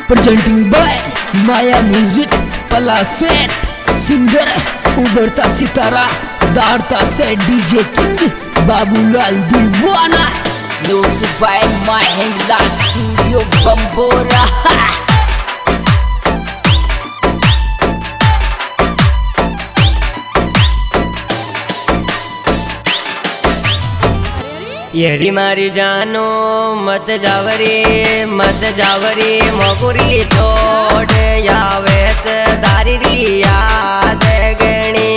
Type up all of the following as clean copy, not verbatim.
Presenting by Maya music पलासेट। Singer उभरता सितारा दारता से डीजे किंग बाबूलाल दीवाना। Music by Mahendra studio Bambora. येरी मारी जानो मत जावरी मोगुरी छोड़ यावेत दारी याद गणी।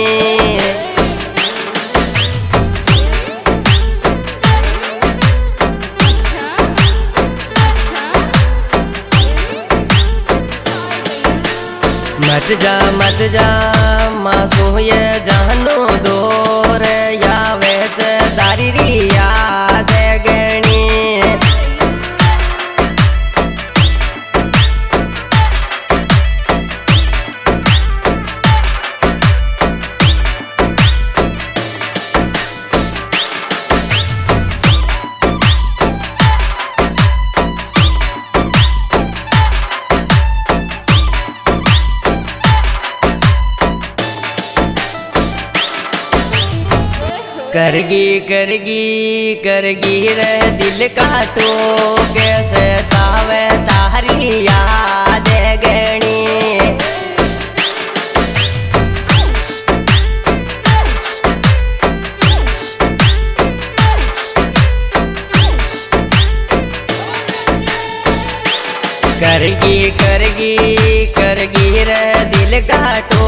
मत जा मासू ये जानो दूर यावेत दारी याद गणी। करगी रे दिल काटो कैसे तावे तारी याद गणी। करगी रे दिल काटो